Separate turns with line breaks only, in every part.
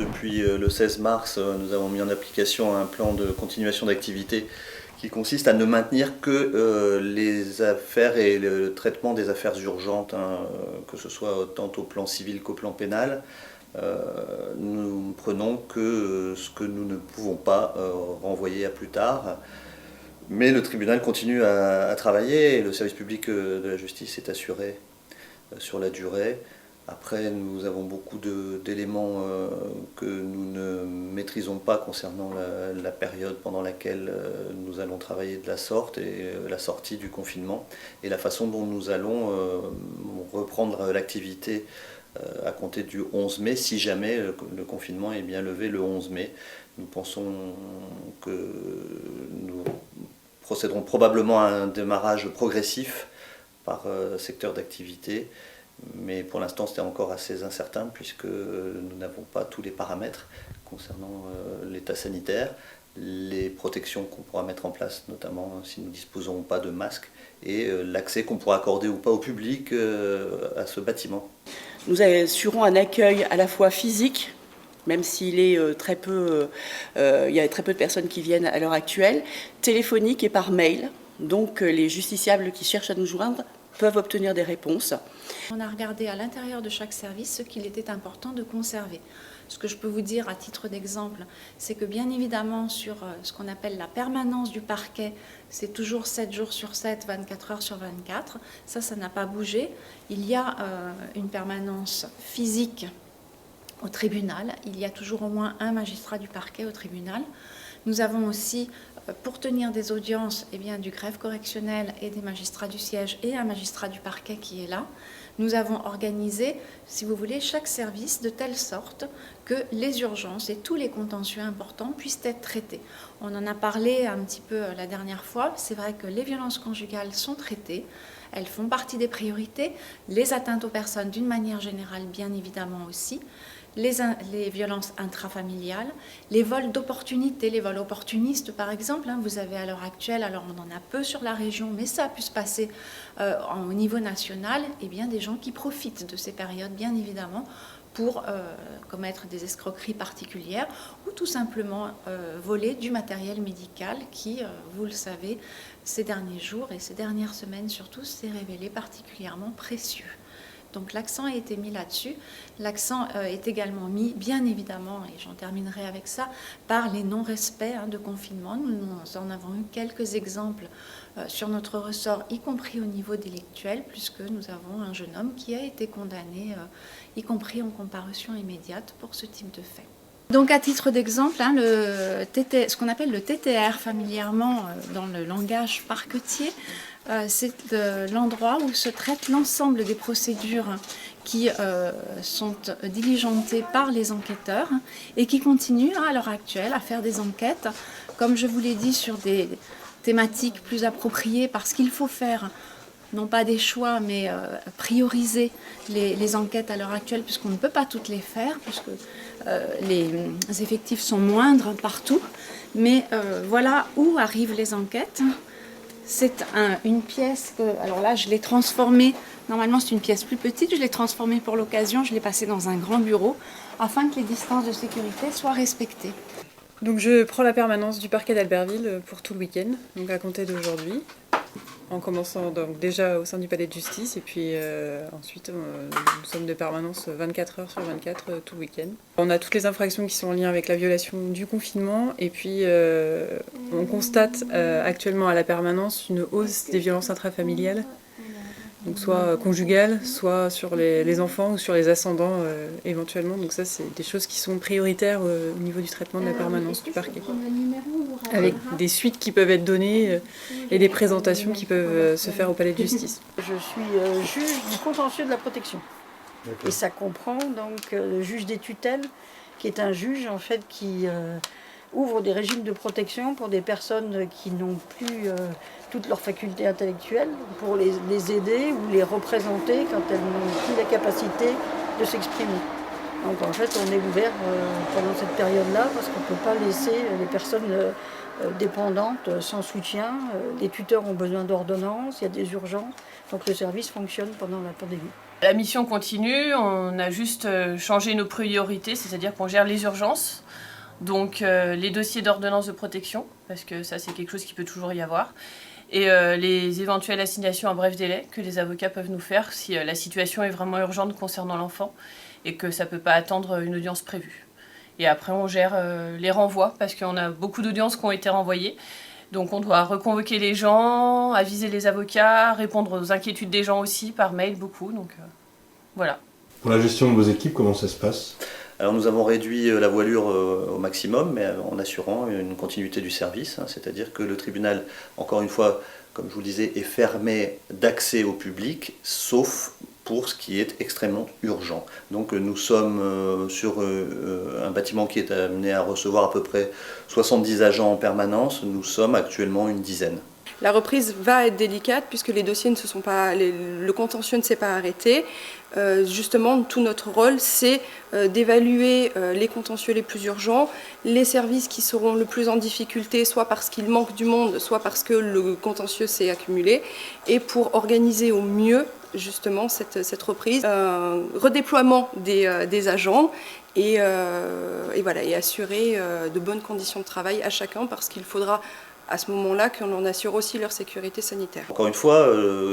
Depuis le 16 mars, nous avons mis en application un plan de continuation d'activité qui consiste à ne maintenir que les affaires et le traitement des affaires urgentes, que ce soit tant au plan civil qu'au plan pénal. Nous ne prenons que ce que nous ne pouvons pas renvoyer à plus tard. Mais le tribunal continue à travailler et le service public de la justice est assuré sur la durée. Après, nous avons beaucoup d'éléments que nous ne maîtrisons pas concernant la période pendant laquelle nous allons travailler de la sorte et la sortie du confinement et la façon dont nous allons reprendre l'activité à compter du 11 mai, si jamais le confinement est bien levé le 11 mai. Nous pensons que nous procéderons probablement à un démarrage progressif par secteur d'activité. Mais pour l'instant, c'était encore assez incertain puisque nous n'avons pas tous les paramètres concernant l'état sanitaire, les protections qu'on pourra mettre en place, notamment si nous ne disposons pas de masques, et l'accès qu'on pourra accorder ou pas au public à ce bâtiment.
Nous assurons un accueil à la fois physique, même s'il est très peu, il y a très peu de personnes qui viennent à l'heure actuelle, téléphonique et par mail. Donc les justiciables qui cherchent à nous joindre peuvent obtenir des réponses.
On a regardé à l'intérieur de chaque service ce qu'il était important de conserver. Ce que je peux vous dire à titre d'exemple, c'est que bien évidemment sur ce qu'on appelle la permanence du parquet, c'est toujours 7 jours sur 7, 24 heures sur 24. Ça n'a pas bougé. Il y a une permanence physique au tribunal. Il y a toujours au moins un magistrat du parquet au tribunal. Nous avons aussi, pour tenir des audiences, du greffe correctionnel et des magistrats du siège et un magistrat du parquet qui est là. Nous avons organisé, si vous voulez, chaque service de telle sorte que les urgences et tous les contentieux importants puissent être traités. On en a parlé un petit peu la dernière fois. C'est vrai que les violences conjugales sont traitées. Elles font partie des priorités. Les atteintes aux personnes d'une manière générale, bien évidemment aussi. Les violences intrafamiliales, les vols d'opportunités, les vols opportunistes par exemple. Vous avez à l'heure actuelle, alors on en a peu sur la région, mais ça a pu se passer au niveau national, des gens qui profitent de ces périodes bien évidemment pour commettre des escroqueries particulières ou tout simplement voler du matériel médical qui, vous le savez, ces derniers jours et ces dernières semaines surtout, s'est révélé particulièrement précieux. Donc l'accent a été mis là-dessus. L'accent est également mis, bien évidemment, et j'en terminerai avec ça, par les non-respects de confinement. Nous en avons eu quelques exemples sur notre ressort, y compris au niveau délictuel, puisque nous avons un jeune homme qui a été condamné, y compris en comparution immédiate, pour ce type de fait. Donc à titre d'exemple, ce qu'on appelle le TTR familièrement dans le langage parquetier, c'est l'endroit où se traite l'ensemble des procédures qui sont diligentées par les enquêteurs et qui continuent à l'heure actuelle à faire des enquêtes, comme je vous l'ai dit, sur des thématiques plus appropriées, parce qu'il faut faire non pas des choix, mais prioriser les enquêtes à l'heure actuelle, puisqu'on ne peut pas toutes les faire, puisque les effectifs sont moindres partout. Mais voilà où arrivent les enquêtes. C'est une pièce que, alors là, je l'ai transformée. Normalement, c'est une pièce plus petite. Je l'ai transformée pour l'occasion. Je l'ai passée dans un grand bureau afin que les distances de sécurité soient respectées.
Donc, je prends la permanence du parquet d'Albertville pour tout le week-end, donc à compter d'aujourd'hui. En commençant donc déjà au sein du palais de justice et puis ensuite nous sommes de permanence 24 heures sur 24 tout le week-end. On a toutes les infractions qui sont en lien avec la violation du confinement et puis on constate actuellement à la permanence une hausse des violences intrafamiliales, donc soit conjugales, soit sur les enfants ou sur les ascendants éventuellement. Donc ça, c'est des choses qui sont prioritaires au niveau du traitement de la permanence du parquet. Avec des suites qui peuvent être données et des présentations qui peuvent se faire au palais de justice.
Je suis juge du contentieux de la protection. Et ça comprend donc le juge des tutelles, qui est un juge en fait qui ouvre des régimes de protection pour des personnes qui n'ont plus toutes leurs facultés intellectuelles, pour les aider ou les représenter quand elles n'ont plus la capacité de s'exprimer. Donc en fait, on est ouvert pendant cette période-là parce qu'on ne peut pas laisser les personnes dépendantes sans soutien. Les tuteurs ont besoin d'ordonnances, il y a des urgences. Donc le service fonctionne pendant la pandémie.
La mission continue, on a juste changé nos priorités, c'est-à-dire qu'on gère les urgences, donc les dossiers d'ordonnance de protection, parce que ça c'est quelque chose qui peut toujours y avoir, et les éventuelles assignations à bref délai que les avocats peuvent nous faire si la situation est vraiment urgente concernant l'enfant et que ça ne peut pas attendre une audience prévue. Et après on gère les renvois, parce qu'on a beaucoup d'audiences qui ont été renvoyées. Donc on doit reconvoquer les gens, aviser les avocats, répondre aux inquiétudes des gens aussi, par mail beaucoup, donc voilà.
Pour la gestion de vos équipes, comment ça se passe ?
Alors nous avons réduit la voilure au maximum, mais en assurant une continuité du service, c'est-à-dire que le tribunal, encore une fois, comme je vous le disais, est fermé d'accès au public, sauf pour ce qui est extrêmement urgent. Donc nous sommes sur un bâtiment qui est amené à recevoir à peu près 70 agents en permanence, nous sommes actuellement une dizaine.
La reprise va être délicate puisque les dossiers ne se sont pas, le contentieux ne s'est pas arrêté. Justement, tout notre rôle, c'est d'évaluer les contentieux les plus urgents, les services qui seront le plus en difficulté, soit parce qu'il manque du monde, soit parce que le contentieux s'est accumulé, et pour organiser au mieux justement cette reprise, redéploiement des agents et voilà, et assurer de bonnes conditions de travail à chacun parce qu'il faudra à ce moment-là qu'on en assure aussi leur sécurité sanitaire.
Encore une fois,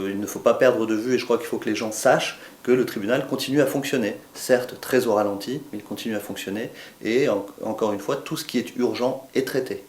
il ne faut pas perdre de vue, et je crois qu'il faut que les gens sachent que le tribunal continue à fonctionner. Certes, très au ralenti, mais il continue à fonctionner, et encore une fois, tout ce qui est urgent est traité.